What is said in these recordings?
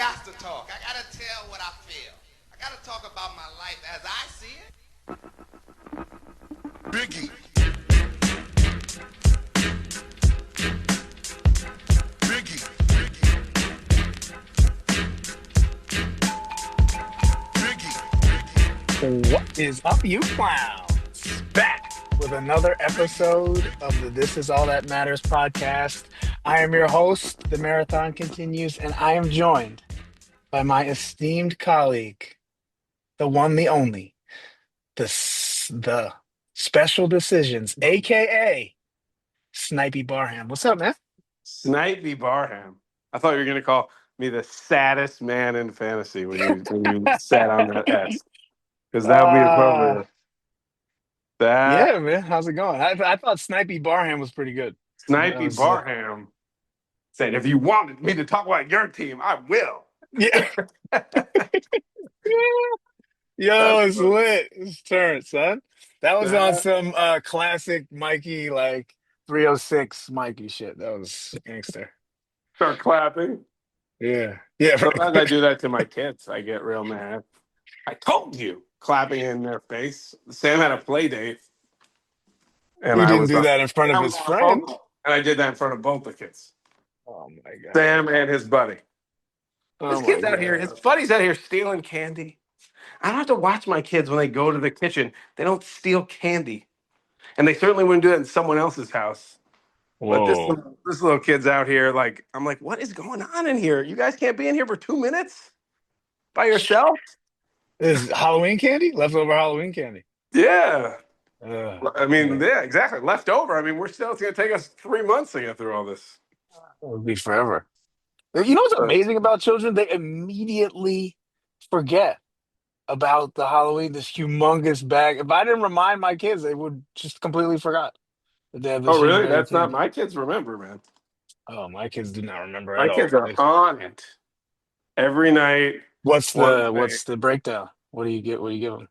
got to talk. I got to tell what I feel. I got to talk about my life as I see it. Biggie. Biggie. Biggie. What is up, you clowns? Back with another episode of the This Is All That Matters podcast. I am your host. The marathon continues, and I am joined by my esteemed colleague, the one, the only, the Special Decisions, aka Snipey Barham. What's up, man? Snipey Barham. I thought you were going to call me the saddest man in fantasy when you sat on that S, because that would be Uh, appropriate. That yeah, man. How's it going? I thought Snipey Barham was pretty good. That Snipey was Barham said, "If you wanted me to talk about your team, I will." yeah. Yo, That's it's lit. It's turned, son. That was on that. some classic Mikey, like 306 Mikey shit. That was gangster. Start clapping. Yeah. Yeah. Sometimes I do that to my kids. I get real mad. I told you, clapping in their face. Sam had a play date, and He I didn't was do on, that in front I of was his on a phone friend. call, and I did that in front of both the kids, Oh my God. Sam and his buddy. This Oh my kid's out here. God. His buddy's out here stealing candy. I don't have to watch my kids when they go to the kitchen. They don't steal candy, and they certainly wouldn't do that in someone else's house. But Whoa. this little kid's out here. Like, I'm like, what is going on in here? You guys can't be in here for 2 minutes by yourself? This is Halloween candy? Leftover Halloween candy. Yeah. Uh, I mean, yeah. yeah, exactly. Left over. I mean, we're still. It's gonna take us 3 months to get through all this. It would be forever. You know what's Uh, amazing about children? They immediately forget about the Halloween, this humongous bag. If I didn't remind my kids, they would just completely forgot that they have this oh, huge really? bag of That's not candy. my kids. Remember, man. Oh, my kids do not remember My at kids all. are on it every night. What's One the thing. what's the breakdown? What do you get? What do you give them?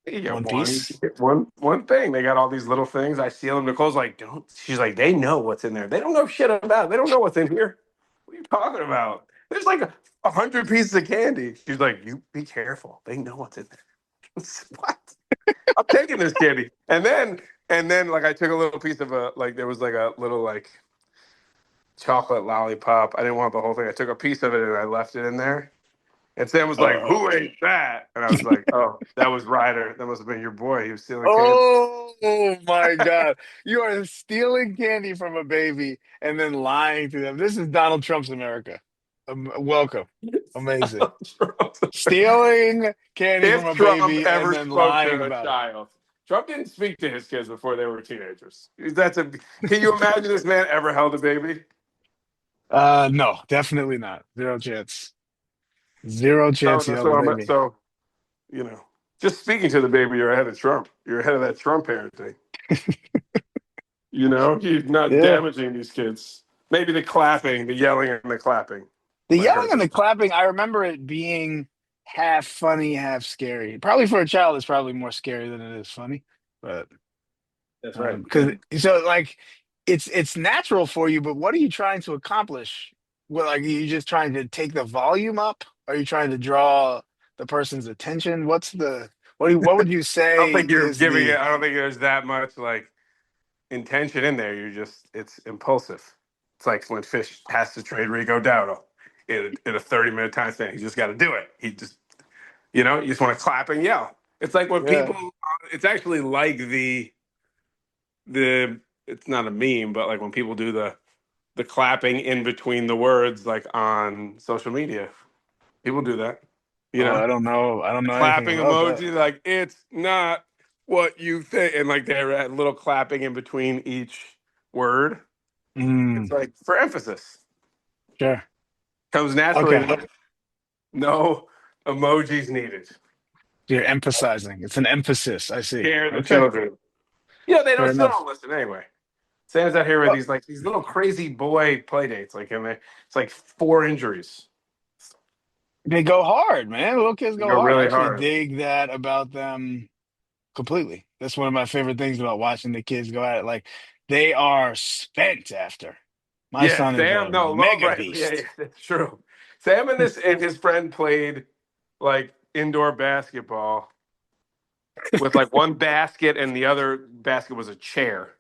You get One one. You piece? get one thing. They got all these little things. I steal them. Nicole's like, don't. She's like, they know what's in there. They don't know shit about it. They don't know what's in here. What are you talking about? There's like 100 pieces of candy. She's like, you be careful. They know what's in there. What? I'm taking this candy. And then like I took a little piece of a like there was like a little like chocolate lollipop. I didn't want the whole thing. I took a piece of it and I left it in there. And Sam was like, Oh. "Who ate that?" And I was like, "Oh, that was Ryder. That must have been your boy. He was stealing candy." Oh my God. You are stealing candy from a baby and then lying to them. This is Donald Trump's America. Welcome. Amazing. Stealing candy from If a Trump baby and ever then spoke lying to a about it. child, Trump didn't speak to his kids before they were teenagers. That's a. Can you imagine this man ever held a baby? No, definitely not. Zero chance. Zero So, chance he held a so, baby. so you know, just speaking to the baby, you're ahead of Trump. You're ahead of that Trump parenting. He's not Yeah. damaging these kids. Maybe the clapping, the yelling, and the clapping The might yelling hurt and them. the clapping, I remember it being half funny, half scary. Probably for a child, it's probably more scary than it is funny. But That's right. because so like it's natural for you, but what are you trying to accomplish? What like are you just trying to take the volume up? Are you trying to draw the person's attention? What would you I don't say think you're is giving it. the I don't think there's that much like intention in there. It's impulsive. It's like when Fish has to trade Rico Dowdle in a 30-minute time span. He just got to do it. You just want to clap and yell. It's like when yeah. people. It's actually like the. It's not a meme, but like when people do the clapping in between the words, like on social media, people do that. You Oh, know, I don't know. I don't the know anything clapping about that. emoji, like it's not what you think, and like they're a little clapping in between each word. It's Mm, like for emphasis. sure. Comes naturally. Okay. No emojis needed. You're emphasizing. It's an emphasis. I see. Scare the Okay. children. They don't Fair still enough. don't listen anyway. Sam's out here with Well, these little crazy boy play dates, like in there. It's like 4 injuries. they go hard, man. Little kids They go go hard. I really actually hard. dig that about them completely. That's one of my favorite things about watching the kids go at it. Like they are spent after. My Yeah, son is Sam. a No, love mega right. Yeah, beast. that's true. Sam and his friend played like indoor basketball with like one basket and the other basket was a chair.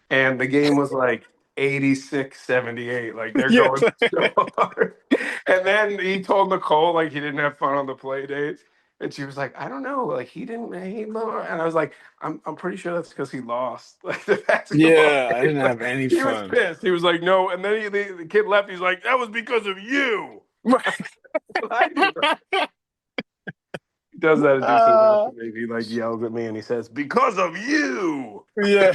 And the game was like 86-78. Like they're Yeah. going so hard. And then he told Nicole like he didn't have fun on the play dates. And she was like, I don't know, like he didn't he lost. And I was like, I'm pretty sure that's because he lost like the basketball Yeah, I game. didn't have any He was fun. pissed. He was like, no. And then the kid left. He's like, that was because of you. I do. He does that in Deuces uh, Maybe he like yells at me and he says, because of you. yeah.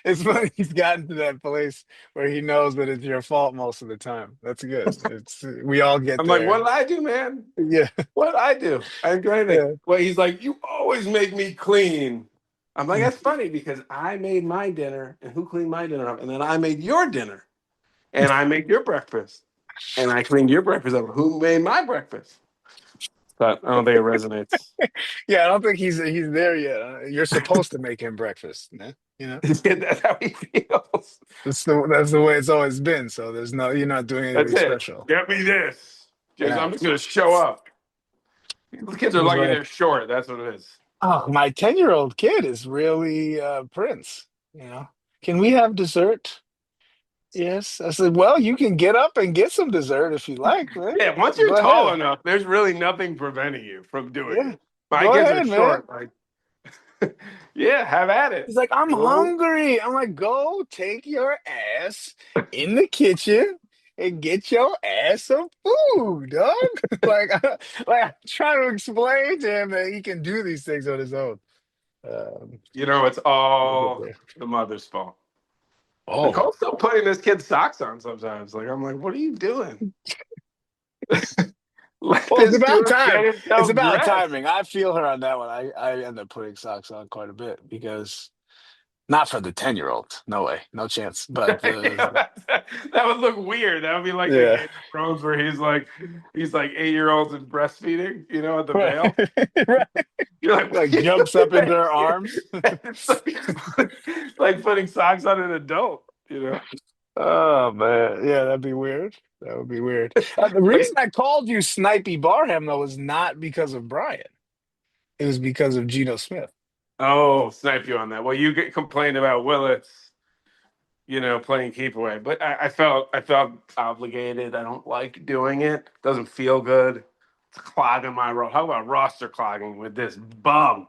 It's funny he's gotten to that place where he knows that it's your fault most of the time. That's good. It's we all get I'm like, what there. did I do, man? Yeah. What I do? I didn't do anything. Yeah. Well, he's like, you always make me clean. I'm like, that's funny because I made my dinner and who cleaned my dinner up? And then I made your dinner and I made your breakfast and I cleaned your breakfast up. Who made my breakfast? But I don't think it resonates. Yeah, I don't think he's there yet. You're supposed to make him breakfast, man. You know, That's how he feels. that's the way it's always been. So there's no, you're not doing That's anything it. special. Get me this. Just, Yeah. I'm just going to show up. The kids are He's lucky like, they're short. That's what it is. oh, my 10-year-old kid is really Prince. You know, can we have dessert? Yes. I said, well, you can get up and get some dessert if you like, man. Yeah, once Go you're tall ahead. enough, there's really nothing preventing you from doing Yeah. it. My Go kids are ahead, man. short. Like, yeah, have at it. He's like, I'm Go. hungry. I'm like, go take your ass in the kitchen and get your ass some food, dog. Like I'm trying to explain to him that he can do these things on his own. You know, it's We'll get all there. the mother's fault. Oh, Nicole's still putting this kid's socks on sometimes. Like, I'm like, what are you doing? Let well, it's this about dude get time. It's himself about dressed. timing. I feel her on that one. I end up putting socks on quite a bit because not for the 10-year-old. No way, no chance. But That would look weird. That would be like the yeah, Game of Thrones where he's like 8-year-olds and breastfeeding, at the right, veil. right. You're like, what Like are you jumps up into doing? her arms. It's like putting socks on an adult. Oh man, yeah, that'd be weird. That would be weird. The reason I called you Snipey Barham though was not because of Brian. It was because of Geno Smith. Oh, snipe you on that. Well, you get complained about Willis, playing keep away, but I felt obligated. I don't like doing it. Doesn't feel good. It's clogging my road. How about roster clogging with this bum?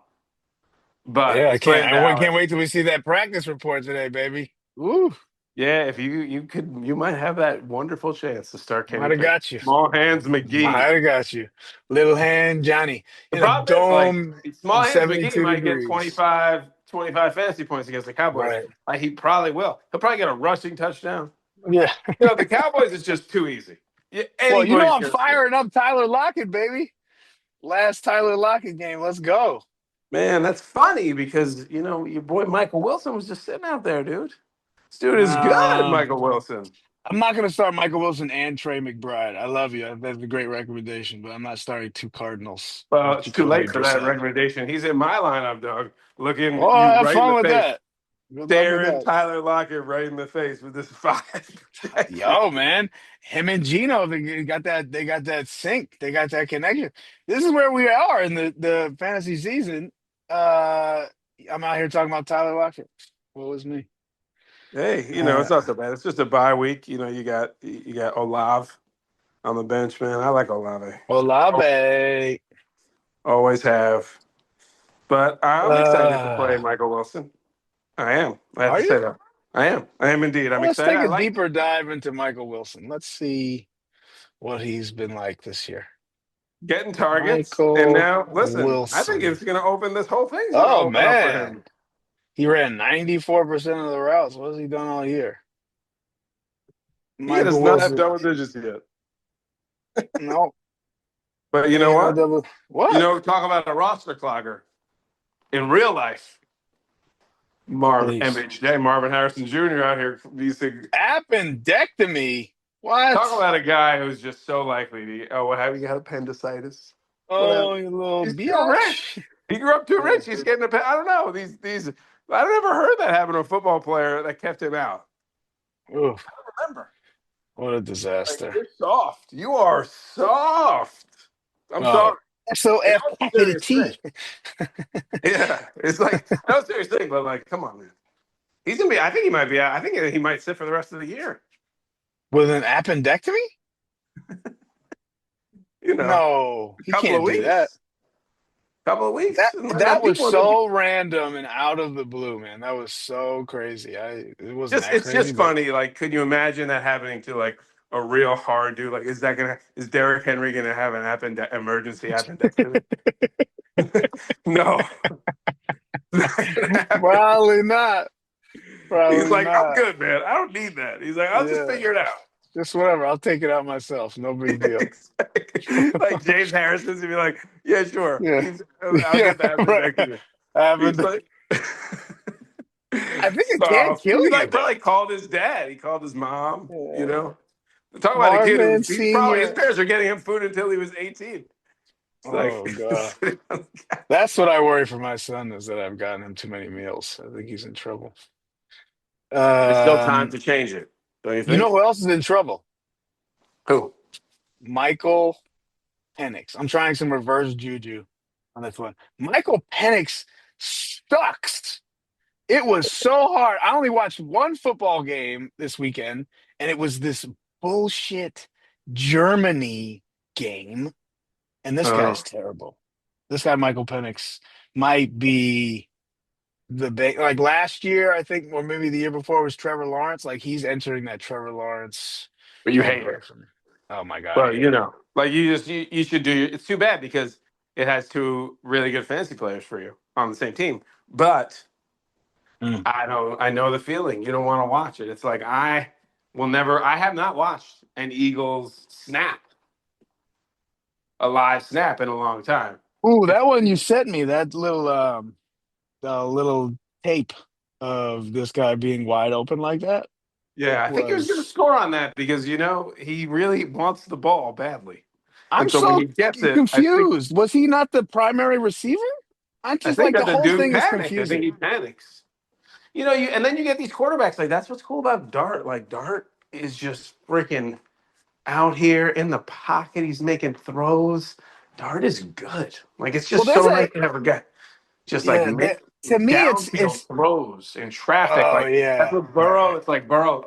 But Yeah, I he's can't. playing Can't Dallas. wait till we see that practice report today, baby. Woo! Yeah, if you might have that wonderful chance to start Kenny Might have Pickett. got you. Small hands McGee. Might have got you. Little hand Johnny The in a problem is, like, dome small of hands McGee 72 might get degrees. 25 fantasy points against the Cowboys. Right. Like, he probably will. He'll probably get a rushing touchdown. Yeah. The Cowboys is just too easy. Yeah, Well, anybody's I'm gonna score. firing up Tyler Lockett, baby. Last Tyler Lockett game. Let's go. Man, that's funny because your boy Michael Wilson was just sitting out there, dude. This dude is good, Um, Michael Wilson. I'm not going to start Michael Wilson and Trey McBride. I love you. That's a great recommendation, but I'm not starting two Cardinals Well, with it's too Jacoby late for that Brissett. recommendation. He's in my lineup, dog. Looking Oh, you have right in fun the with face. that. Good luck with Staring that. Tyler Lockett right in the face with this 5 protection. Yo, man, him and Gino, they got that. They got that sync. They got that connection. This is where we are in the fantasy season. I'm out here talking about Tyler Lockett. What was me? Hey, Uh, it's not so bad. It's just a bye week. You got Olave on the bench, man. I like Olave. Olave. Always have. But I'm excited to play Uh, Michael Wilson. I am. I have are to say you? that. I am. I am indeed. I'm Well, let's excited. take I a like. deeper dive into Michael Wilson. Let's see what he's been like this year. Getting targets. And Michael now, listen, I think Wilson. it's going to open. This whole thing's going to Oh open up for man, him. he ran 94% of the routes. What has he done all year? He does Michael not have Wilson. double digits yet. No, But you know ain't no what? double. What? Talk about a roster clogger. In real life, Please. MHJ, Marvin Harrison Jr. out here. Appendectomy. What? Talk about a guy who's just so likely to. Oh, what have you got? Appendicitis. What Oh, happened? you little He's too rich. bitch. He grew up too Yeah. rich. He's getting I don't know. These. I never heard that happen to a football player that kept him out. Oof. I don't remember. What a Like, disaster. you're soft. You are soft. I'm Oh, sorry. And SOF that was a capital serious thing. T. Yeah, it's like that was a serious thing, but like, come on, man. He's gonna be. I think he might be. I think he might sit for the rest of the year. With an appendectomy? You know, No, a he couple of can't do that. weeks. Couple of weeks. And That was people are gonna be so random and out of the blue, man. That was so crazy. It wasn't just. that It's crazy, just but funny. Like, could you imagine that happening to like a real hard dude? Like, is Derrick Henry gonna have an emergency appendectomy? No, it's not gonna happen. probably not. He's Probably like, I'm not. good, man. I don't need that. He's like, I'll just Yeah, figure it out. just whatever. I'll take it out myself. No big deal. Exactly. Like James Harrison's gonna be like, yeah, sure. Yeah, I'll yeah, get the right. appendectomy. He's Append- like, I think it can so kill he you like though. probably called his dad. He called his mom. You Yeah. know, talk about a kid who Marvin he's probably his Senior. parents are getting him food until he was 18. It's like Oh God. That's what I worry for my son is that I've gotten him too many meals. I think he's in trouble. there's still time Um, to change it, don't you you know think? who else is in trouble? Who? Michael Penix. I'm trying some reverse juju on this one. Michael Penix sucks. It was so hard. I only watched one football game this weekend, and it was this bullshit Germany game. And this guy's Oh, terrible. This guy, Michael Penix, might be the big, like last year, I think, or maybe the year before was Trevor Lawrence. Like he's entering that Trevor Lawrence but you hate category it. for me. Oh my God, I Well, hate you him. know, like you should do. It's too bad because it has two really good fantasy players for you on the same team. But Mm. I know the feeling. You don't want to watch it. It's like I will never. I have not watched an Eagles snap, a live snap in a long time. Ooh, It's that one you sent me, that little tape of this guy being wide open like that yeah. I think he was going to was. score on that because you know he really wants the ball badly, I'm and so when so he gets it, confused. Was he not the primary receiver? I'm I just think like the that the whole dude thing is panicked. I think confusing. he panics. You know, and then you get these quarterbacks like that's what's cool about Dart. Like Dart is just freaking out here in the pocket. He's making throws. Dart is good. Like it's Well, just there's so a nice to have a guy just like yeah. make To me, downfield it's throws in traffic. oh Like that's yeah, what right, Burrow. right. It's like Burrow.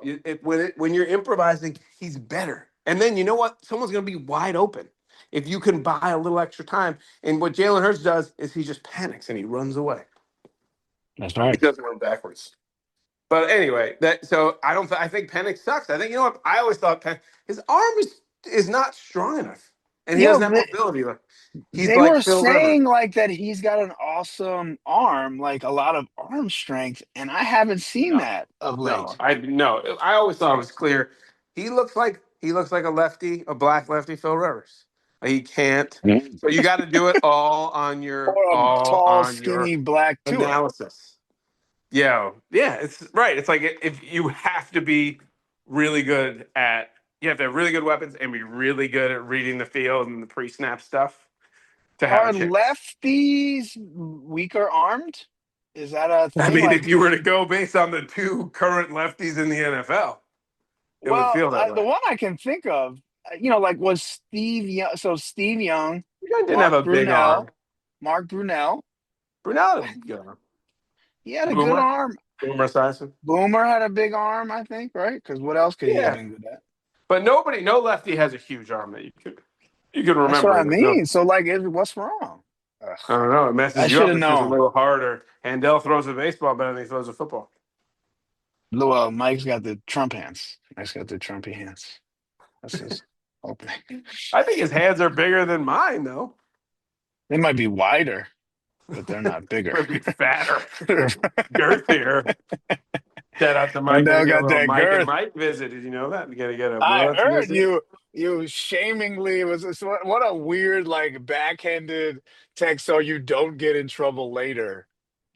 When you're improvising, he's better. And then you know what? Someone's gonna be wide open if you can buy a little extra time. And what Jalen Hurts does is he just panics and he runs away. That's He right. doesn't run backwards. But anyway, that so I don't. I think Penix sucks. I think you know what I always thought. His arm is not strong enough, and he Yo, doesn't have mobility. Like he's they like were Phil Rivers. saying like that he's got an awesome arm, like a lot of arm strength, and I haven't seen No, that of no, late. I no. I always thought it was clear. He looks like a lefty, a black lefty, Phil Rivers. He can't. Mhm. So you got to do it Or a all tall, on your skinny black tour. analysis. Yeah, yeah, it's right. It's like if you have to be really good at, you have to have really good weapons and be really good at reading the field and the pre-snap stuff to have a Are chance. lefties weaker armed? Is that a I thing? mean, if Like, you were to go based on the two current lefties in the NFL, it would well, feel that way. the one I can think of, like was Steve Young. So Steve Young, You guy didn't have Mark a big arm. Brunell, Mark Brunell. Brunel had a good arm. He had a good Boomer, arm. Boomer Esiason. Boomer had a big arm, I think, right? Because what else could he have Yeah, been good at? but no lefty has a huge arm that you could That's what remember. I Like no, mean. So, like, what's wrong? Ugh, I don't know. It I messes you should up. have It's just a known. little harder. Handel throws a baseball better than he throws a football. Well, Mike's got the Trump hands. Mike's got the Trumpy hands. That's his whole thing. I think his hands are bigger than mine, though. They might be wider, but they're not bigger. Would be fatter, girthier. Shout out to And Mike. Gonna now get a got little that Mike and girth. Mike visit. Did you know that? We gotta get a I Willets heard visit. you shamingly what a weird like backhanded text so you don't get in trouble later.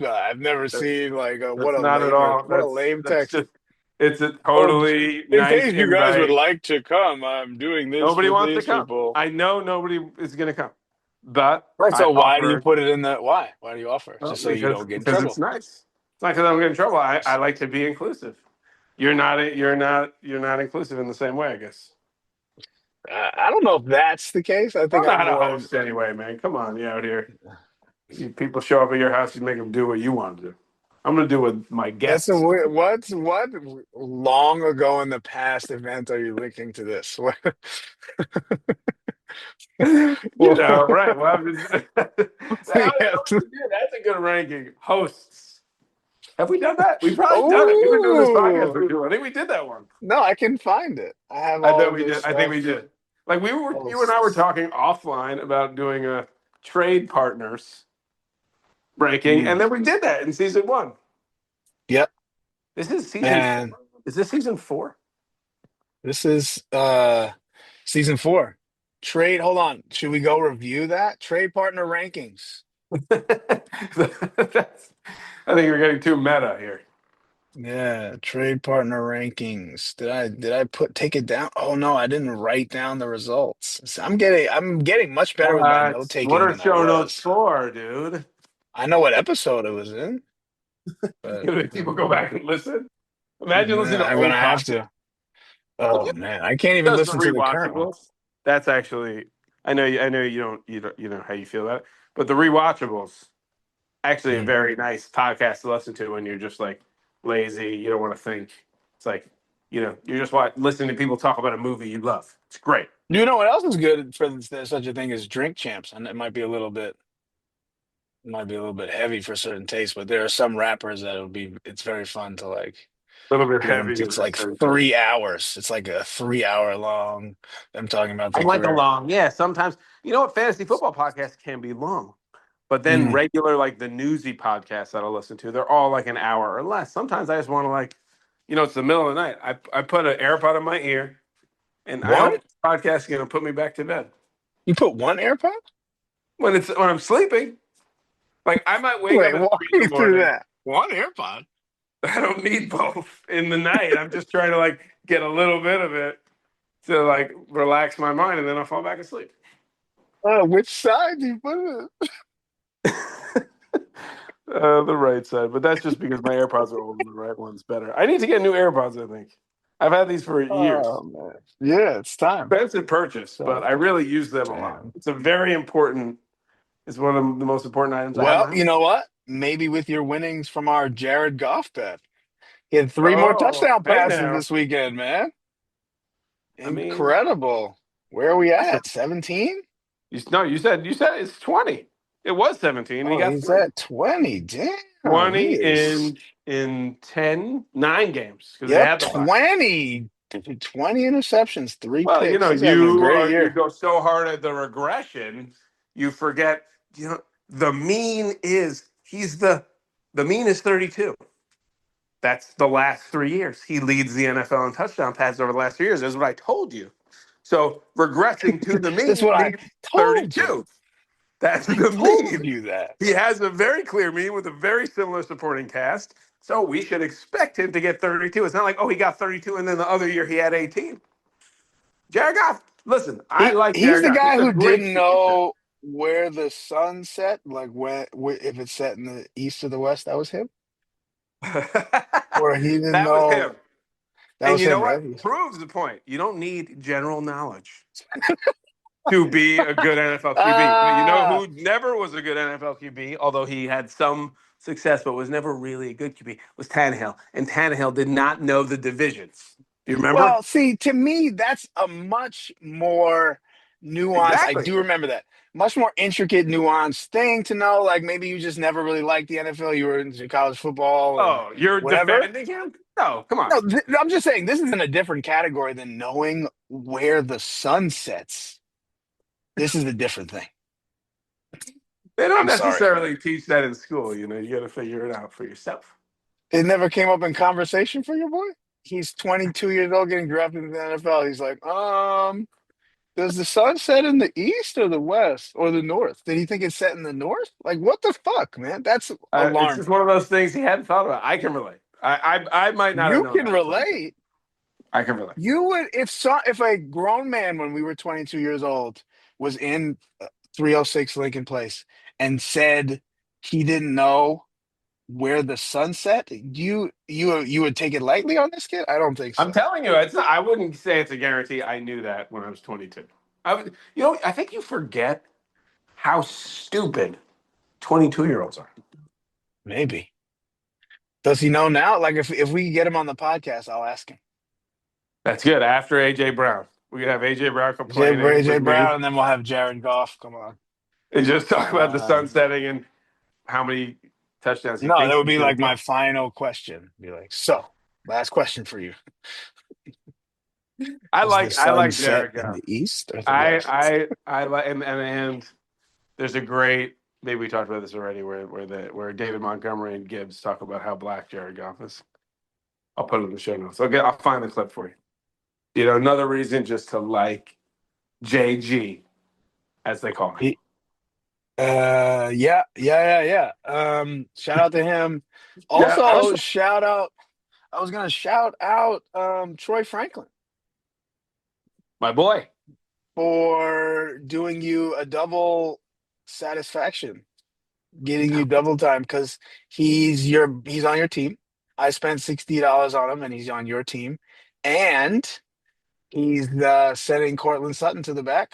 I've never That's seen like that's not at all. what a lame That's text. just it's a Oh, totally in nice case you guys would invite. like to come, I'm doing this Nobody for wants to these come. people. I know nobody is gonna come, but Right. I So why do you offer put it in the why? Why do you offer? well, Just so you don't get in because it's trouble. nice. It's not because I'm getting in trouble. I like to be inclusive. you're not inclusive in the same way, I guess. I don't know if that's the case. I I think don't know I'm how to more. host anyway, man. Come on, you out here. People show up at your house, you make them do what you want to do. I'm gonna do what my That's a guests. weird. What long ago in the past event are you linking to this? What? You know, right? Well, Yeah. that's a good ranking. Hosts. Have we done that? We've probably done it. We've been doing this podcast for Oh too long. I think we did that one. no, I can find it. I have I all bet of we this did. I think we stuff. did. Like you and I were Posts. talking offline about doing a trade partners ranking, Mm. and then we did that in season one. Yep. This is season four. And Is this season four? this is season 4. Trade. Hold on. Should we go review that? Trade partner rankings. I think we're getting too meta here. Yeah, trade partner rankings. Did I take it down? Oh no, I didn't write down the results. So I'm getting much better with my note What taking are than I show notes was. for, dude? I know what episode it was in, but If people go back and listen. Imagine listening to I'm gonna old have podcasts. to. Oh man, I can't even Just the listen to the current one. rewatchables. That's actually. I know you know how you feel about it, but the rewatchables actually a Mm. very nice podcast to listen to when you're just like lazy. You don't want to think. It's like you're just listening to people talk about a movie you love. It's great. You know what else is good for such a thing as drink champs, and it might be a little bit heavy for certain tastes, but there are some rappers that it's very fun to like A little bit get them. heavy. It's like 3 hours. It's like a 3 hour long. I'm talking about I their like a career. long. Yeah, sometimes you know what fantasy football podcasts can be long. But then Mm. regular like the newsy podcasts that I listen to, they're all like an hour or less. Sometimes I just want to like, it's the middle of the night. I put an AirPod in my ear, and I know One? this podcast is gonna put me back to bed You put one AirPod? when I'm sleeping. Like I might wake up Wait, at walk 3 in me the through morning. that. One AirPod? I don't need both in the night. I'm just trying to like get a little bit of it to like relax my mind, and then I'll fall back asleep. Which side do you put it? The right side, but that's just because my AirPods are old and the right one's better. I need to get new AirPods, I think. I've had these for years. Oh man. Yeah, it's time. Expensive purchase, but So, I really use them a lot. man. It's a very important, it's one of the most important items I have in Well, my you house. know what? Maybe with your winnings from our Jared Goff bet. He had 3 more Oh, touchdown hey passes now. this weekend, man. I mean, Incredible. Where are we at? 17? no, you said it's 20. It was 17 and he Oh, got he's three. at 20. Damn, he 20 is. in 9 games because they Yep, had the bye. 20. 20 interceptions, three Well, picks. He's having a great you year. go so hard at the regression, you forget, the mean is the mean is 32. That's the last 3 years. He leads the NFL in touchdown passes over the last 3 years. That's what I told you. So regressing to the That's mean what I means told you. 32. That's I the told mean. you that. He has a very clear mean with a very similar supporting cast. So we should expect him to get 32. It's not like, oh, he got 32 and then the other year he had 18. Jared Goff, listen, I like He's Jared the Goff. He's guy a who great didn't QB. know where the sun set, like if it's set in the east or the west. That was him, or he didn't That was know. him. That And was you know him, what? right? Proves the point. You don't need general knowledge to be a good NFL QB. But you know Ah, who never was a good NFL QB, although he had some success, but was never really a good QB, was Tannehill. And Tannehill did not know the divisions. Do you remember? well, see, to me, that's a much more nuanced. I Exactly. do remember that. Much more intricate, nuanced thing to know. Like maybe you just never really liked the NFL. You were into college football and Oh, you're whatever. defending him? No, come on. No, I'm just saying this is in a different category than knowing where the sun sets. This is a different thing. They don't I'm sorry. necessarily teach that in school. You got to figure it out for yourself. It never came up in conversation for your boy? He's 22 years old getting drafted into the NFL. He's like, does the sun set in the east or the west or the north? Did he think it's set in the north? Like, what the fuck, man? That's It's just alarming. one of those things he hadn't thought about. I can relate. I might not have You known can that at 22. relate. I can relate. You would if a grown man when we were 22 years old was in 306 Lincoln Place and said he didn't know where the sun set, you would take it lightly on this kid? I don't think I'm so. telling you, it's not, I wouldn't say it's a guarantee. I knew that when I was 22. I think you forget how stupid 22-year-olds are. Maybe. Does he know now? Like if we get him on the podcast, I'll ask him. That's good. After AJ Brown, we could have AJ Brown complaining AJ with me Brown, and then we'll have Jared Goff. Come on. and just talk about the sun Um, setting and how many touchdowns he no, that thinks would he's be going like to get. my final question. Be like, so last question for you: I Is the like I sun like set Jared in Goff. the east or the I west? I like and there's a great, maybe we talked about this already, where David Montgomery and Gibbs talk about how black Jared Goff is. I'll put it in the show notes. I'll find the clip for you. Another reason just to like JG, as they call me. He, yeah. Shout out to him. Yeah, Also, shout out. I was gonna shout out Troy Franklin my boy. for doing you a double satisfaction, getting you double time because he's on your team. I spent $60 on him, and he's on your team, and he's sending Cortland Sutton to the back,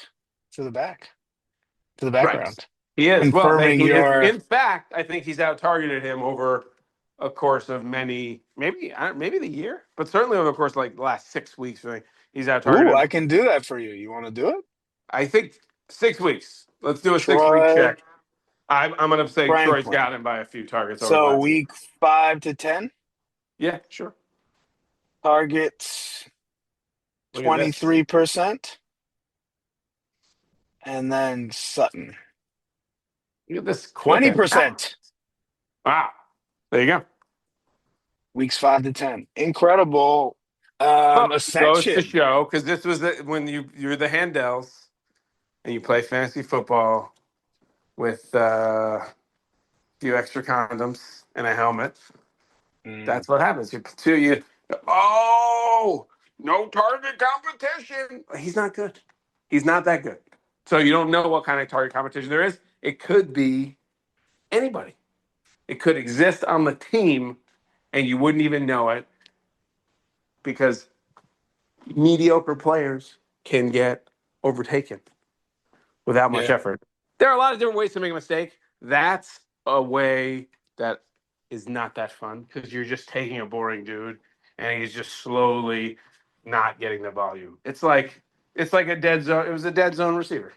to the Right. background, He is. Well, confirming he is. your. In fact, I think he's out targeted him over a course of maybe the year, but certainly over the course of like the last 6 weeks. I think he's out Ooh, targeted I him. can do that for you. You want to do it, I think 6 weeks. Let's do a 6 week Troy check. I'm going to say Troy's Franklin? got him by a few targets over the So last. week 5 to 10 Yeah, sure. targets Look at this. 23%, and then Sutton Look at this quick. 20%. Wow. There you go. Weeks 5 to 10. Incredible Well, goes to ascension. show, because this was when you're the Handels and you play fantasy football with a few extra condoms and a helmet. Mm, That's what happens. You oh, no target competition. He's not good. He's not that good. So you don't know what kind of target competition there is. It could be anybody. It could exist on the team and you wouldn't even know it because mediocre players can get overtaken without much yeah. effort. There are a lot of different ways to make a mistake. That's a way that is not that fun because you're just taking a boring dude and he's just slowly not getting the volume. It's like a dead zone. It was a dead zone receiver.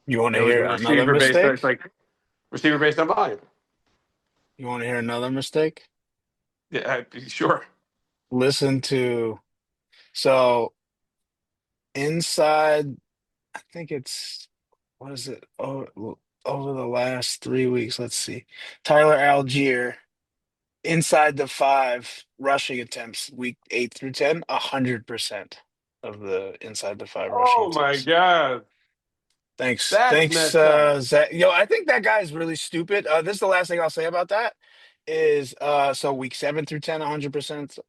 You want It to was hear a another receiver based. It's mistake? like receiver based on volume. You want to hear another mistake? Yeah, sure. Listen to so inside. I think it's what is it? Over the last 3 weeks. Let's see. Tyler Algier inside the 5 rushing attempts, week 8 through 10, 100% of the inside the 5 rushing Oh my attempts. god, that's Thanks, messed up. Zach. I think that guy is really stupid. This is the last thing I'll say about that. Is so week 7 through 10, 100%,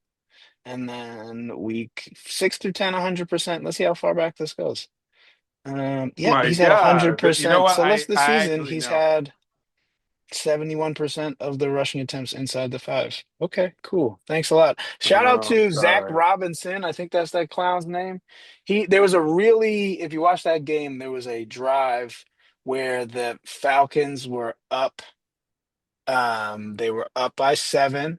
and then week 6 through 10, 100%. Let's see how far back this goes. Yeah, My he's at god, but you know 100%. what? So let's this I season actually he's know. had 71% of the rushing attempts inside the 5. Okay, cool. Thanks a lot. Shout out Oh, to Zach sorry. Robinson. I think that's that clown's name. There was a really, if you watch that game, there was a drive where the Falcons were up. They were up by 7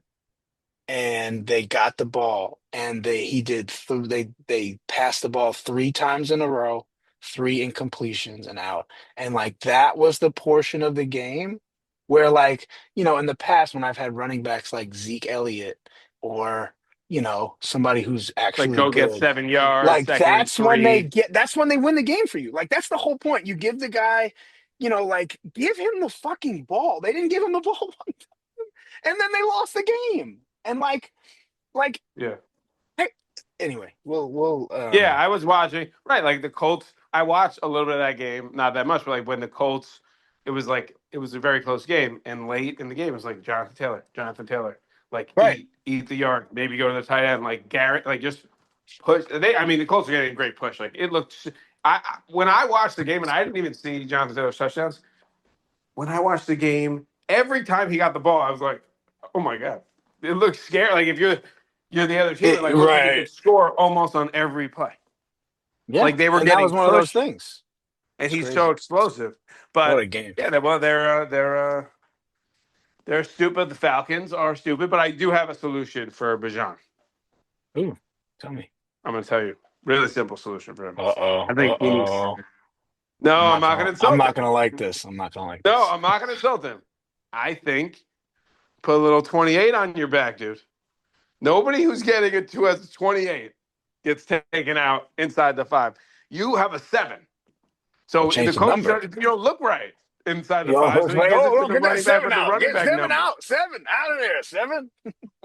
and they got the ball and they passed the ball 3 times in a row, 3 incompletions and out. And like that was the portion of the game where like, in the past when I've had running backs like Zeke Elliott or, somebody who's Like actually go get good, 7 yards, like second and three. that's when they win the game for you. Like that's the whole point. You give the guy, like give him the fucking ball. They didn't give him the ball and then they lost the game. And like, Yeah. hey, anyway, we'll Yeah, I was watching. Right, like the Colts. I watched a little bit of that game, not that much, but like when the Colts, it was a very close game, and late in the game, it was like Jonathan Taylor, like right. eat the yard, maybe go to the tight end, like Garrett, like just push. I mean, the Colts are getting a great push. Like it looked. When I watched the game, and I didn't even see Jonathan Taylor's touchdowns. When I watched the game, every time he got the ball, I was like, oh my God. It looks scary. Like if you're the other team, it like looks like you Right. could score almost on every play. Yeah. Like they were And that getting was one of those pushed, things. and It's he's so crazy. explosive. What a But game. yeah, they're stupid. The Falcons are stupid, but I do have a solution for Bijan. Ooh, tell me. I'm going to tell you, really simple solution for him. Uh-oh. I think he needs. Uh-oh. No, I'm I'm not not going gonna to I'm insult not him. gonna like this. I'm not gonna like No, this. I'm not going to insult him. I think put a little 28 on your back, dude. Nobody who's getting it to us 28 gets taken out inside the 5. You have a 7. I'll So the change the coach number. does, you don't look right inside the Yo, 5. it's So he like, gives it oh, to look, the get that running back 7 with the out. running Get back 7 number. out. 7 out of there. 7.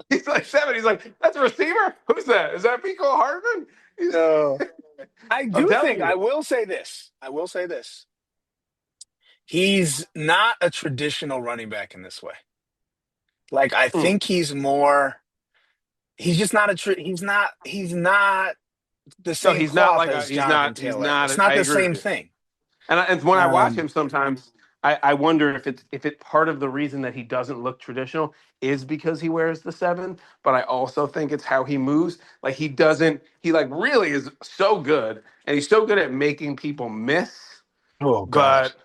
He's like 7. He's like, that's a receiver? Who's that? Is that Pico Hardman? No. I I'm do think telling I you. will say this. I will say this. He's not a traditional running back in this way. Like I Mm. think he's just not he's not the No, same he's not cloth like as Jonathan he's Taylor. not, It's not I the agree with same you. thing. And when I watch Um, him sometimes, I wonder if it's part of the reason that he doesn't look traditional is because he wears the 7. But I also think it's how he moves. Like he like really is so good, and he's so good at making people miss. oh God, But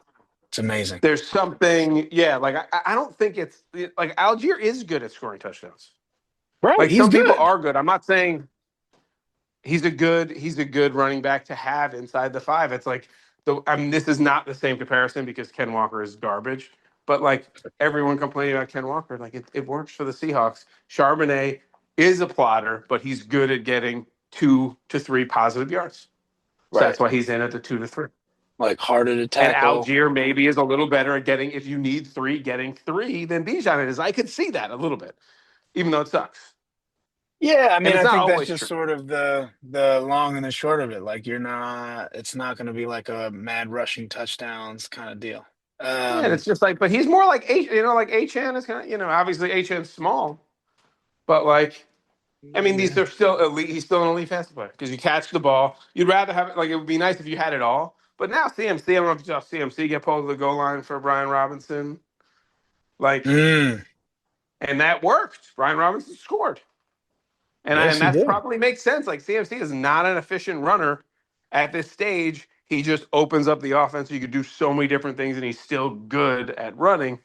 it's amazing. there's something, yeah. Like I don't think it's like Algier is good at scoring touchdowns. Right, Like he's some people good. are good. I'm not saying he's a good running back to have inside the 5. It's like I mean, this is not the same comparison because Ken Walker is garbage. But like everyone complaining about Ken Walker, like it works for the Seahawks. Charbonnet is a plotter, but he's good at getting 2 to 3 positive yards. So Right, that's why he's in at the 2 to 3. like harder to And tackle. Algier maybe is a little better at getting, if you need 3, getting 3 than Bijan is. I could see that a little bit, even though it sucks. Yeah, I And mean, it's I not think that's always just true. sort of the long and the short of it. Like it's not going to be like a mad rushing touchdowns kind of deal. Yeah, and Um, it's just like, but he's more like like Achan is kind of, obviously Achan's small, but like, I mean, these yeah. are still elite. He's still an elite fast player because you catch the ball. You'd rather have it, like, it would be nice if you had it all. But now CMC, I don't know if you saw CMC get pulled to the goal line for Brian Robinson. Like, Mm, and that worked. Brian Robinson scored. yes, And he that did. probably makes sense. Like, CMC is not an efficient runner at this stage. He just opens up the offense. You could do so many different things, and he's still good at running.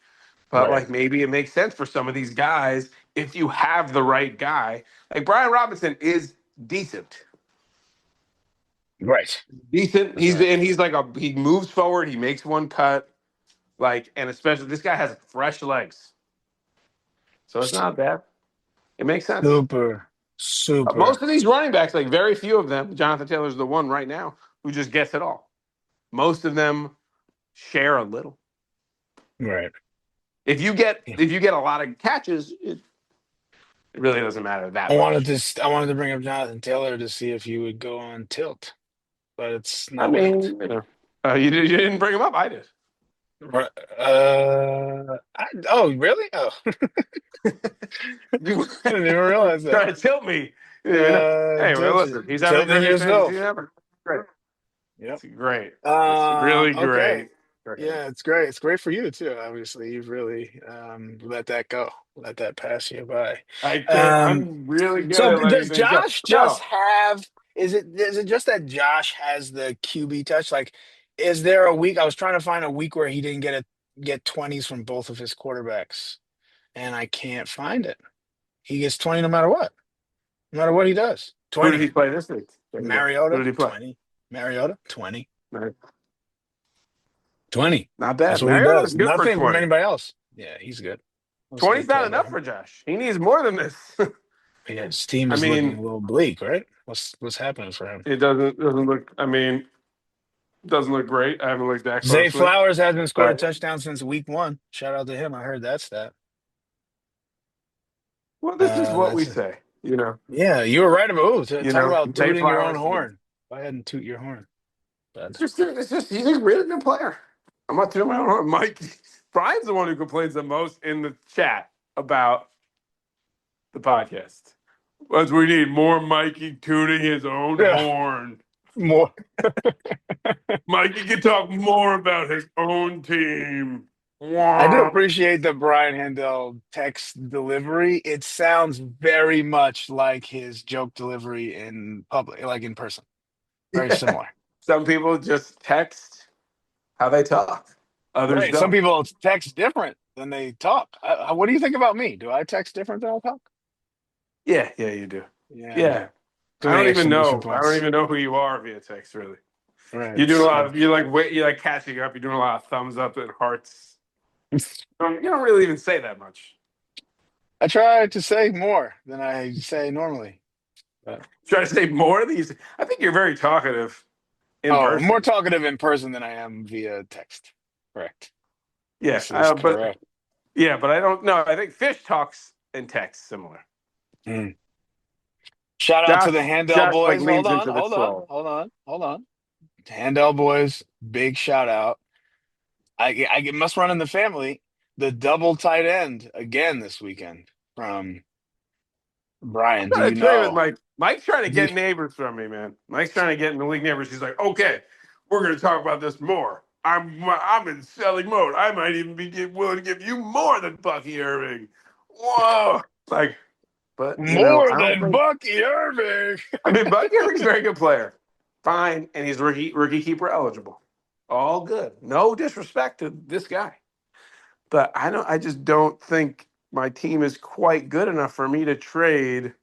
But Right, like maybe it makes sense for some of these guys if you have the right guy. Like Brian Robinson is decent. right. Decent. That's right. He's like he moves forward, he makes one cut. Like, and especially this guy has fresh legs. So it's not bad. It makes sense. Super, super. Most of these running backs, like very few of them, Jonathan Taylor's the one right now who just gets it all. Most of them share a little. Right. If you get a lot of catches, it really doesn't matter that much. I wanted to bring up Jonathan Taylor to see if you would go on tilt, but it's I not worked. mean, you didn't bring him up. I did. Right. Oh, really? Oh, You I didn't even realize that. trying to tilt me. Yeah, hey, well, listen, Tilted, he's having the tilting greatest fantasy season yourself. ever. Great. Yep. It's great. It's really Okay. great. For him. Yeah, it's great. It's great for you too. Obviously, you've really let that go, let that pass you by. Um, I'm really good so at letting does things go. Josh just No, have? Is it just that Josh has the QB touch? Like, is there a week? I was trying to find a week where he didn't get 20s from both of his quarterbacks, and I can't find it. He gets 20 no matter what he does. who did 20. he play this week? There you go. Who Mariota, did he play? 20. Mariota, 20. No, 20. not That's bad. what he Mariota's does. good for Nothing from 20. anybody else. Yeah, he's good. That's a 20's good not play by enough him. for Josh. He needs more than this. Yeah, his team I is looking mean, a little bleak, right? What's happening for him? it doesn't look. I mean, doesn't look great. I haven't looked that Zay closely, Flowers hasn't scored a but touchdown since week 1. Shout out to him. I heard that stat. well, this is what we That's it. say. You know. Yeah, you were right about talk about Zay tooting your own Flowers. horn. Go ahead and toot your horn. But It's just he's a really good player. I'm not doing my own horn. Mike Brian's the one who complains the most in the chat about the podcast. As we need more Mikey tooting his own yeah, horn. more. Mikey can talk more about his own team. I do appreciate the Brian Handel text delivery. It sounds very much like his joke delivery in public, like in person. Very Yeah. similar. Some people just text how they talk. Others Right. Some don't. people text different than they talk. What do you think about me? Do I text different than I talk? Yeah, yeah, you do. Yeah, I do. Yeah. Too many exclamation I don't points. even know who you are via text, really. You're doing a Right. lot of, you're like catching up. You're doing a lot of thumbs up and hearts. You don't really even say that much. I try to say more than I say normally. But, Try to say more of these. I think you're very talkative in I'm more person. talkative in person than I am via text. Correct. Yeah, This is but correct. yeah, but I don't know. I think Fish talks and texts similar. Mm. Shout out to the Handel Josh like boys. Hold leans on, into the hold on, troll. hold on, hold on. Handel boys, big shout out. I must run in the family. The double tight end again this weekend from Brian. Do Trying you to trade with know? Mike. Mike's trying to Do you- get neighbors from me, man. Mike's trying to get in the league neighbors. He's like, okay, we're going to talk about this more. I'm in selling mode. I might even be willing to give you more than Bucky Irving. Whoa! Like, but More I don't than think. Bucky Irving. I mean, Bucky Irving's a very good player. Fine, and he's rookie keeper eligible. All good. No disrespect to this guy, but I just don't think my team is quite good enough for me to trade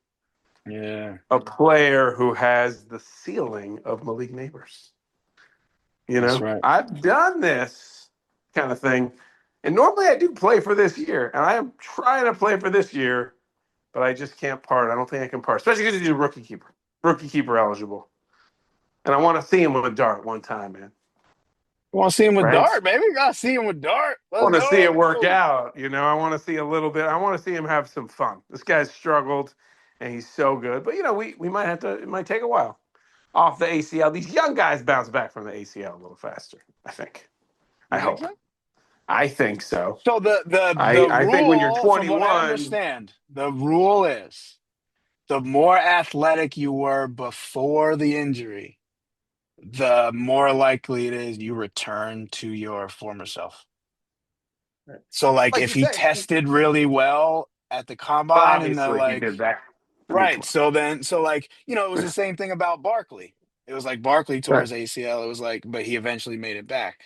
Yeah, a player who has the ceiling of Malik Neighbors. that's right. I've done this kind of thing, and normally I do play for this year, and I am trying to play for this year, but I just can't part. I don't think I can part, especially because he's a rookie keeper eligible, and I want to see him with Dart one time, man. You want to see him with Right? Dart, baby? Gotta see him with Dart. I Let's want to see it work go. out. I want to see a little bit. I want to see him have some fun. This guy's struggled, and he's so good. But we might have to. It might take a while off the ACL. These young guys bounce back from the ACL a little faster. I think. I You think hope. so? I think so. So the I think when you're rule, from what I 21, understand, the rule is the more athletic you were before the injury, the more likely it is you return to your former self. So like like if you he say, tested really well at the combine and the obviously he like did that. That makes right, sense. so like, it was the same thing about Barkley. It was like Barkley tore Right. his ACL. It was like, but he eventually made it back.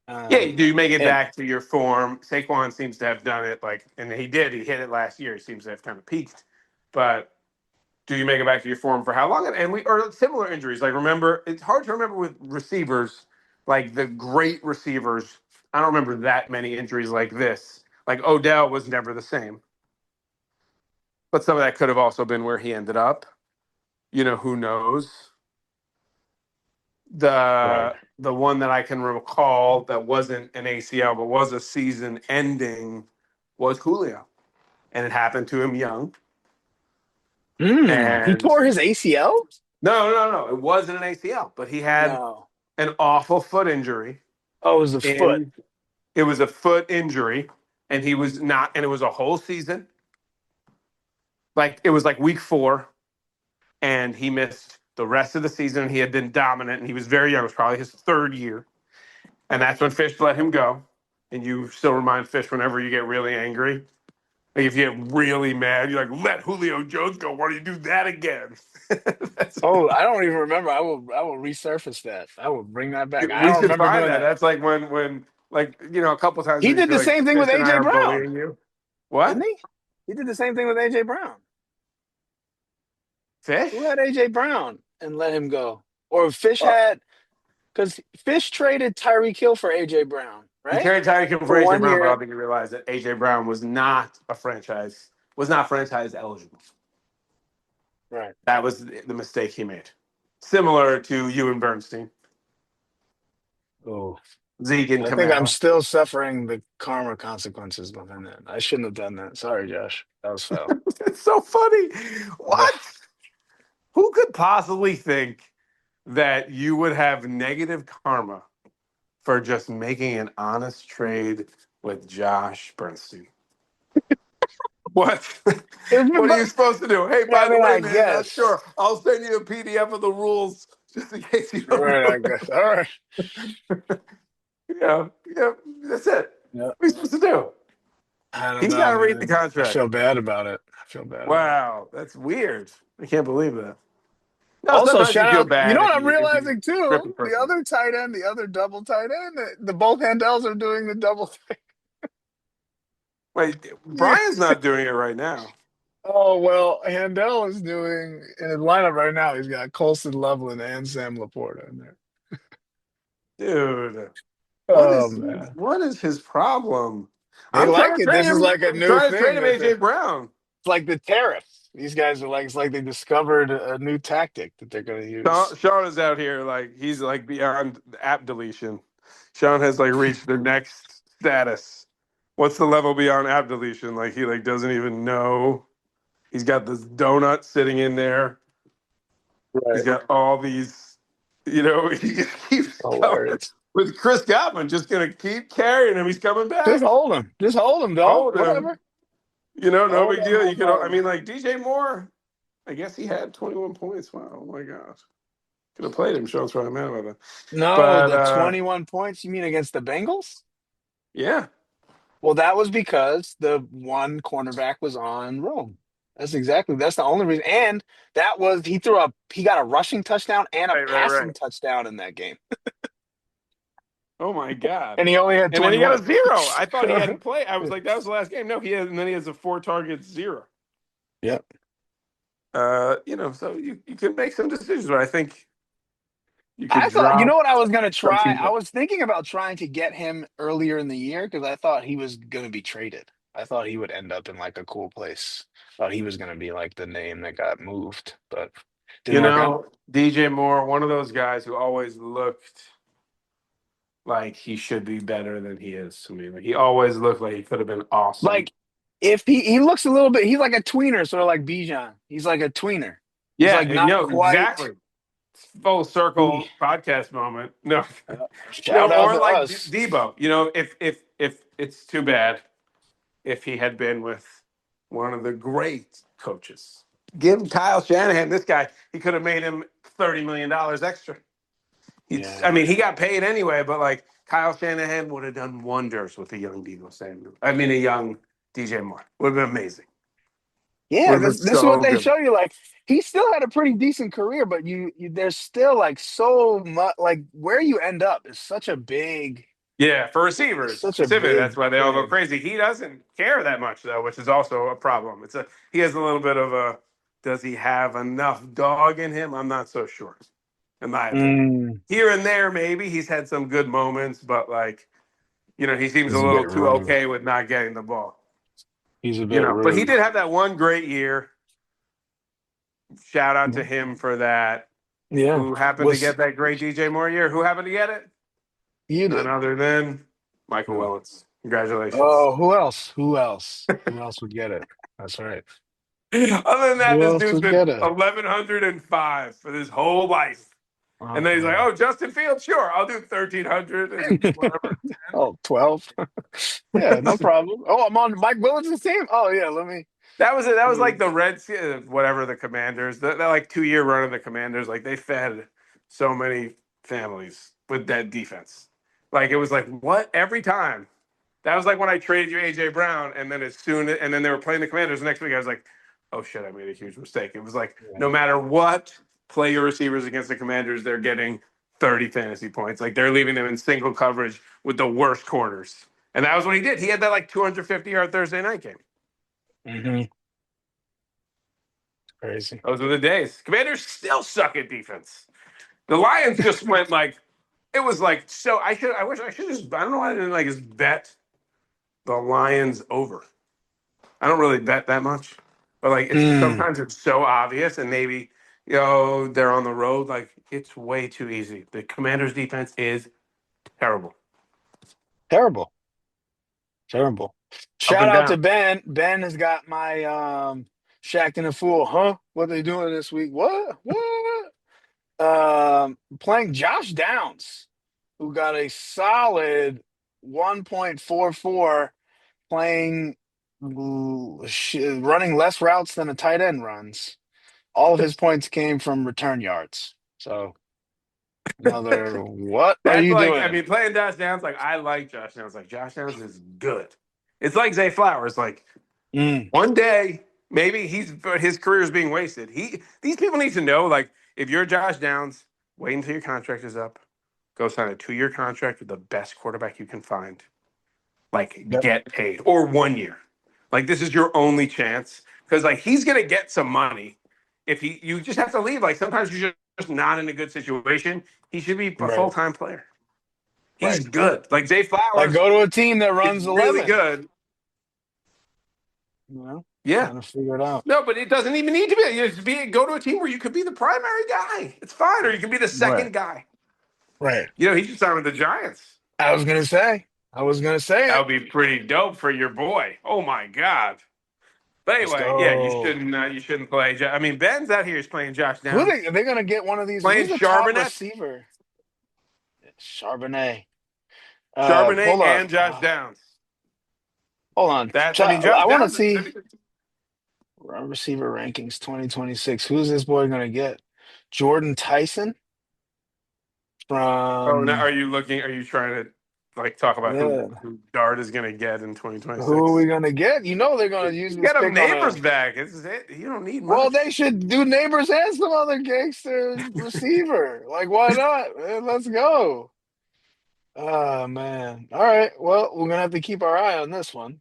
Yeah, you do make it And back to your form. Saquon seems to have done it, and he did. He hit it last year. He seems to have kind of peaked. But do you make it back to your form for how long? And we or similar injuries. Like remember, it's hard to remember with receivers, like the great receivers. I don't remember that many injuries like this. Like Odell was never the same. But some of that could have also been where he ended up. Who knows? right. The one that I can recall that wasn't an ACL but was a season ending was Julio. And it happened to him young. He And tore his ACL? no. It wasn't an ACL, but he had No. an awful foot injury. Oh, it was the foot. And it was a foot injury. And he was not, and it was a whole season. Like it was like week 4. And he missed the rest of the season. He had been dominant and he was very young. It was probably his 3rd year. And that's when Fish let him go. And you still remind Fish whenever you get really angry. Like if you get really mad, you're like, let Julio Jones go. Why do you do that again? That's, Oh, I don't even remember. I will resurface that. I will bring that back. I we don't should remember find doing that. that. That's like when a couple times He where you did feel the like same thing with Fish and I AJ are Brown, bullying you. didn't What? he? He did the same thing with AJ Brown. Who Fish? had AJ Brown and let him go? Or Fish Oh, had because Fish traded Tyreek Hill for AJ Brown, he right? carried Tyreek Hill for For AJ one Brown, but I year. don't think he realized that AJ Brown was not franchise eligible. Right. That was the mistake he made. Similar to you and Bernstein, Oh. Zeke and I think I'm Kamara. still suffering the karma consequences behind that. I shouldn't have done that. Sorry, Josh. That was foul. It's so funny. Ugh. What? Who could possibly think that you would have negative karma for just making an honest trade with Josh Bernstein? What? It's been, What are you supposed to do? Hey, by the way, I man, guess. sure, I'll send you a PDF of the rules just in case you All don't right, know. I guess. All right. Yeah, that's it. Yeah. What are you supposed to do? I don't He's know, got to read the man. I contract. feel bad about it. I feel bad about it. Wow, that's weird. I can't believe that. No, Also, sometimes you shout feel out. You know bad what I'm if you realizing rip too? a The person. other tight end, the other double tight end, the both Handels are doing the double thing. Wait, Yeah. Brian's not doing it right now, Oh well, Handel is doing in his lineup right now. He's got Colson Loveland and Sam Laporta in there. dude. Oh man, What is his problem? they I'm trying like to it. trade This is him. like a I'm new trying to trade thing him that AJ Brown. it's like the tariffs. These guys are like it's like they discovered a new tactic that they're going to use. Sean is out here like he's like beyond app deletion. Sean has like reached the next status. What's the level beyond app deletion? Like he like doesn't even know. He's got this donut sitting in there. He's Right, got all these, he just keeps coming hilarious. with Chris Godwin, just gonna keep carrying him. He's coming Just back. hold him. Just hold him, dog. Hold him. Whatever. No Hold big him, deal. no You could, I problem. mean, like DJ Moore. I guess he had 21 points. Wow, oh my gosh, could have played him. Sean's probably mad about that. No, But the 21 points you mean against the Bengals? yeah, Well, that was because the one cornerback was on Rome. That's the only reason. And that was he got a rushing touchdown and a right. passing touchdown in that game. Oh my god. And he only had And then he got a 21. zero. I thought he hadn't played. I was like, that was the last game. No, he has, and then he has a 4 target 0. Yep. So you can make some decisions, but I think you could I thought, you know drop what I was going to some try? I people. was thinking about trying to get him earlier in the year because I thought he was going to be traded. I thought he would end up in like a cool place. Thought he was going to be like the name that got moved, but didn't work out. DJ Moore, one of those guys who always looked like he should be better than he is to me. Like he always looked like he could have been awesome. Like if he looks a little bit, he's like a tweener, sort of like Bijan. He's like a tweener. He's Yeah, like not quite. exactly. Full He, circle podcast moment. No, shout out or to like us. Debo. If it's too bad if he had been with one of the great coaches. Give Kyle Shanahan this guy. He could have made him $30 million extra. I Yeah. mean, he got paid anyway, but like Kyle Shanahan would have done wonders with a young Debo Samuel. I mean, a young DJ Moore would have been amazing. Would Yeah, have been this is what so they good. show you. Like he still had a pretty decent career, but there's still like so much. Like where you end up is Yeah, for receivers such a specifically, big that's why they all go thing. crazy. He doesn't care that much though, which is also a problem. He has a little bit of a does he have enough dog in him? I'm not so sure, in my opinion. Mm, Here and there, maybe he's had some good moments, but like he seems a he's a little bit too rude. okay with not getting the ball. He's a bit But he rude. did have that one great year. Shout out to him for that. Yeah, Who happened to was get that great DJ Moore year? Who happened to get it? you None did. other than Michael Yeah. Wellens. Congratulations. Oh, who else? Who else? Who else would get it? That's right. Other than that, Who this else dude's would been get it? 1,105 for his whole life. And then he's like, Uh-uh. oh, Justin Fields, sure, I'll do 1,300 and whatever. Oh, 12. Yeah, no problem. Oh, I'm on Mike Williams' team. Oh, yeah, That was like me. the Reds, whatever the Commanders, that like 2 year run of the Commanders. Like they fed so many families with that defense. Like it was like, what? Every time. That was like when I traded you AJ Brown, and then and then they were playing the Commanders the next week. I was like, oh shit, I made a huge mistake. It was like Yeah. no matter what, play your receivers against the Commanders, they're getting 30 fantasy points. Like they're leaving them in single coverage with the worst corners. And that was what he did. He had that like 250-yard Thursday night game. Mm-hmm. Crazy. Those were the days. Commanders still suck at defense. The Lions just went like it was like so. I wish I should just. I don't know why I didn't like just bet the Lions over. I don't really bet that much, but like it's Mm, sometimes it's so obvious, and maybe they're on the road. Like it's way too easy. The Commanders' defense is terrible, terrible. Terrible. up Shout and out to down. Ben. Ben has got my Shaq and the Fool. Huh? What they doing this week? What? What? Playing Josh Downs, who got a solid 1.44 playing running less routes than a tight end runs. All of his points came from return yards. So Another what are That's you like, I doing? mean, playing Josh Downs, like, I like Josh Downs. Like, Josh Downs is good. It's like Zay Flowers. Like, Mm, one day, maybe his career is being wasted. These people need to know, like, if you're Josh Downs, wait until your contract is up. Go sign a 2-year contract with the best quarterback you can find. Like, yep, get paid. Or 1 year. Like, this is your only chance. Because, like, he's gonna get some money. If you just have to leave. Like, sometimes you're just not in a good situation. He should be a right, full-time player. right. He's good. Like Zay Like Flowers go to a team that is runs really 11. good. You know, Yeah. kind of figure it out. No, but it doesn't even need to be. You just go to a team where you could be the primary guy. It's fine, or you can be the Right, second guy. right. You know, he should sign with the Giants. I was gonna say. I was gonna say That it. would be pretty dope for your boy. Oh my god. But Let's anyway, yeah, you go. shouldn't. You shouldn't play. I mean, Ben's out here is playing Josh Who Downs, are they gonna get one of these? playing Who's the top Charbonnet, receiver? Charbonnet. Charbonnet, Hold on. and Josh Downs. Hold on. That's. I mean, Josh I want to Downs. see receiver rankings 2026. Who's this boy gonna get? Jordan Tyson Oh, now from are you looking? Are you trying to like talk about yeah. who Dart is going to get in Who are 2026? we gonna get? You know they're gonna use this Get them pick on a. neighbors back. This is it. You don't need Well, much. they should do neighbors and some other gangster receiver. Like, why not? Man, let's go. Oh man. All right. Well, we're gonna have to keep our eye on this one.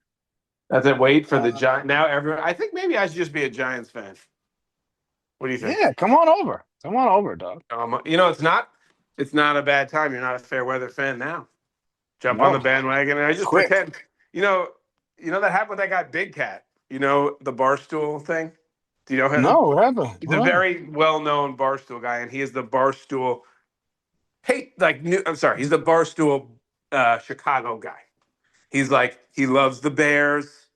That's it. Wait for the Uh, Giant. Now everyone. I think maybe I should just be a Giants fan. What do you think? yeah, come on over. Come on over, dog. You know, it's not. It's not a bad time. You're not a fair weather fan now. Jump on the No, bandwagon, and I just quick. pretend. You know. You know that happened with that guy Big Cat. You know the Barstool thing. Do you know him? No, what happened? He's a What happened? very well-known Barstool guy, and he is the Barstool I'm sorry, he's the Barstool Chicago guy. He's like he loves the Bears,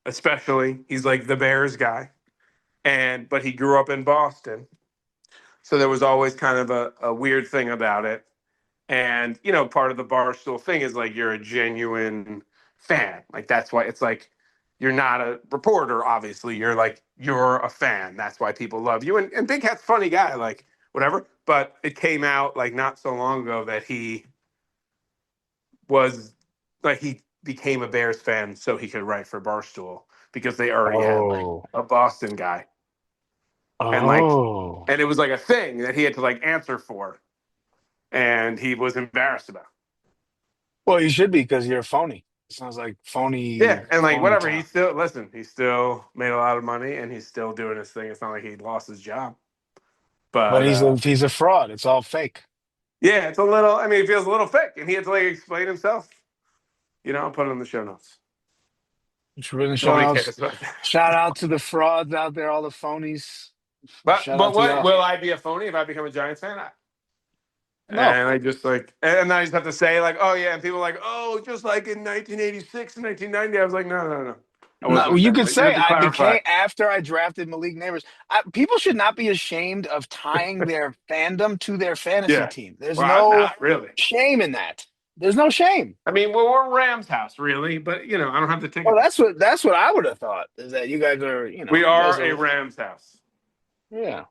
especially. He's like the Bears guy, but he grew up in Boston, so there was always kind of a weird thing about it. And you know, part of the Barstool thing is like you're a genuine fan. Like that's why it's like you're not a reporter. Obviously, you're a fan. That's why people love you. And Big Cat's a funny guy. Like whatever. But it came out like not so long ago that was he became a Bears fan so he could write for Barstool because they already had like Oh. a Boston guy and Oh. and it was like a thing that he had to like answer for and he was embarrassed about. Well, you should be because you're a phony. It sounds like Yeah, and like phony whatever, time. he still made a lot of money and he's still doing his thing. It's not like he lost his job. But But he's a fraud. It's all fake. yeah, it's a little I mean, it feels a little fake and he had to like explain himself. You know, I'll put it in the show notes. It's really Nobody cares about that. shout out to the frauds out there, all the phonies. But Shout but out to what y'all. will I be a phony if I become a Giants fan? No, And I just like, and then I just have to say like, oh yeah, and people are like, oh, just like in 1986 and 1990. I was like, no, no, no, I no. wasn't a You fan. could Like, you say have to I clarify. became after I drafted Malik Neighbors. People should not be ashamed of tying their fandom to their fantasy Yeah. team. There's Well, I'm no not really. shame in that. There's no shame. I mean, well, we're Rams house, really, but you know, I don't have the Well, tickets. that's what I would have thought is that you guys are, We you guys are a are, Rams house, yeah.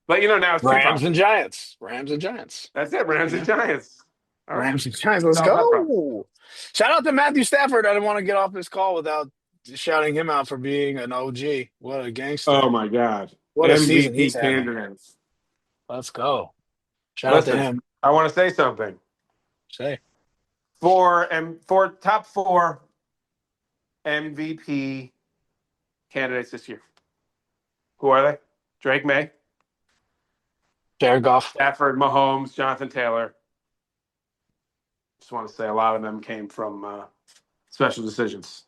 but you know, now it's two Rams and properties. Giants. Rams and Giants. That's it, Rams and Yeah. Giants. All right, Rams and Giants. Let's solve that problem. go. Shout out to Matthew Stafford. I didn't want to get off this call without shouting him out for being an OG. What a gangster. Oh my God, What a season he's MVP having. candidates. Let's go. Shout out to Listen, him. I want to say something Say. for top four MVP candidates this year. Who are they? Drake May, Jared Goff. Stafford, Mahomes, Jonathan Taylor. Just want to say a lot of them came from special decisions.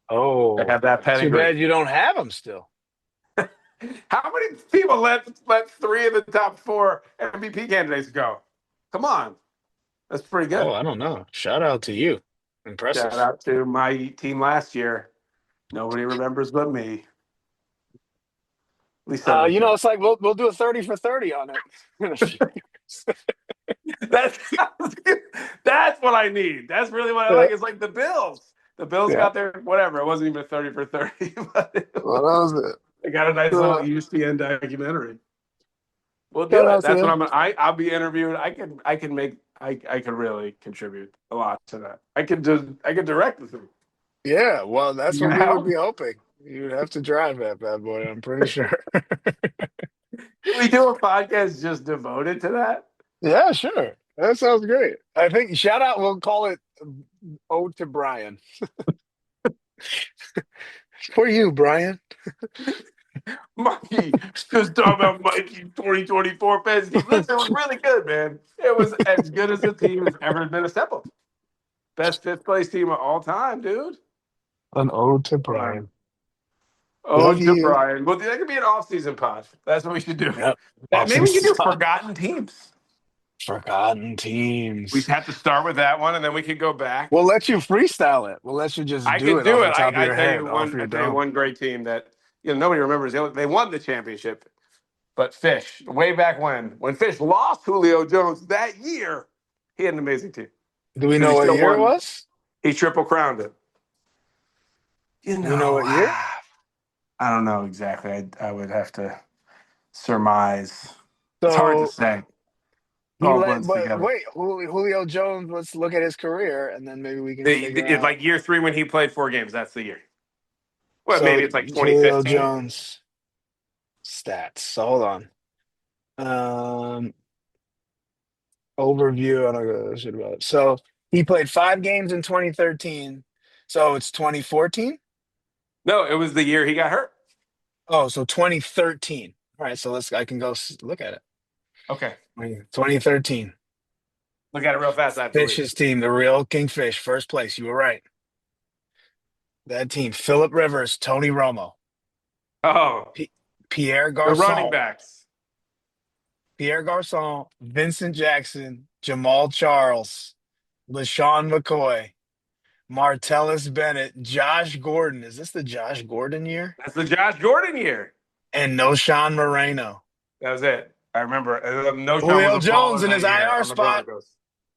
They Oh, have that too pedigree. bad you don't have him still. How many people let three of the top four MVP candidates go? Come on. That's pretty Oh, good. I don't know. Shout out to you. Impressive. Shout out to my team last year. Nobody remembers but me. At least some of the It's like we'll do a 30 for 30 on it in a few years. That's that's what I need. That's really what I like. It's like the Bills. The Bills Yeah. got their whatever. It wasn't even a 30 for 30, but Well, that was it. they got a nice little ESPN documentary. We'll do Shout it. out to That's what them. I'll be interviewed. I can really contribute a lot to that. I could direct the thing. Yeah, well, that's You what can we would help. be hoping. You'd have to drive that bad boy, I'm pretty sure. Can we do a podcast just devoted to that? Yeah, sure. That sounds great. I think shout out, we'll call it Ode to Brian. For you, Brian. Mikey, just talk about Mikey 2024 fantasy team. Listen, it was really good, man. It was as good as a team has ever been assembled. Best fifth place team of all time, dude. An ode to Brian. Brian. Love Ode to you. Brian. Well, that could be an off-season pod. That's what we should do. Yep. Maybe we could Offseason do spot. forgotten teams. Forgotten We teams. have to start with that one, and then we could go back. We'll let you freestyle it. We'll let you just I do could it off do the it. top of I your tell head, you off your dome. one great team that nobody remembers. They won the championship, but Fish way back when Fish lost Julio Jones that year, he had an amazing team Do we because know he what still year it won. was? He triple crowned it. Do we know what year? I don't know exactly. I would have to surmise. It's hard to So say. It he all let, blends but together. wait, Julio Jones, let's look at his career and then maybe we can figure It's out. like year 3 when he played 4 games. That's the year. Well, So maybe it's like Julio 2015. Jones stats. So hold on. Um, Overview. I don't know shit about it. So he played 5 games in 2013. So it's 2014. No, it was the year he got hurt. Oh, so 2013. All right, so I can go look at it. Okay. 2013. Look at it real fast. I have to leave. Fish's team, the real Kingfish, first place. You were right. That team, Phillip Rivers, Tony Romo, Oh, Pierre the running Garcon, backs. Vincent Jackson, Jamal Charles, LaShawn McCoy, Martellus Bennett, Josh Gordon. Is this the Josh Gordon year? That's the Josh Gordon year. And no Sean Moreno. That was it. I remember. No Sean Julio was a baller Jones in that his year IR on the spot. Broncos.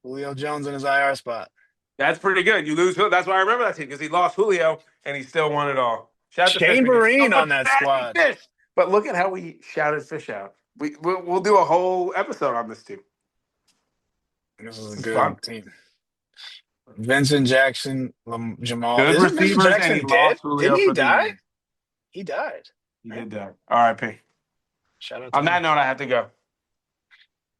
Julio Jones in his IR spot. That's pretty good. You lose. That's why I remember that team because he lost Julio and he still won it all. Shout out to Fish. Shane We get so Vereen much on that bad squad. Fish. But look at how we shouted Fish out. We'll do a whole episode on this team. This is a It's good fun. team. Vincent Jackson, Jamal. Good Isn't Vincent receivers, and he Jackson dead? lost Julio Didn't he for the die? year. He died. He Right? did that. R.I.P. Shout out to On that him. note, I have to go.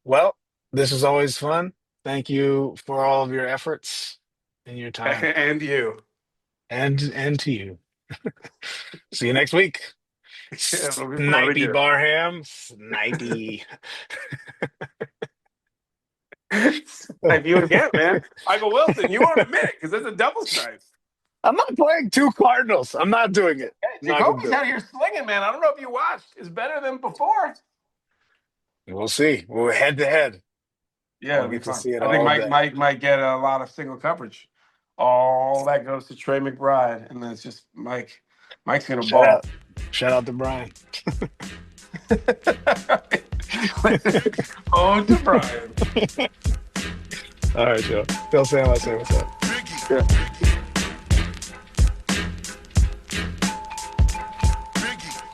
Well, this is always fun. Thank you for all of your efforts and your time. And you. And to you. See you next week. Yeah, it'll be fun Snipey again. Barham. Snipey. Like you again, man. Michael Wilson, you won't admit it because it's a double snipe. I'm not playing 2 Cardinals. I'm not doing it. I'm not gonna Jacoby's do out it. here slinging, man. I don't know if you watched. It's better than before. We'll see. We're head to head. Yeah, I'll it'll be get to fun. see it I think all day. Mike might get a lot of single coverage. All that goes to Trey McBride, and then it's just Mike. Mike's gonna ball. Shout out to Brian. Oh, to Brian. All right, Joe. Tell Sam I say what's up. Yeah.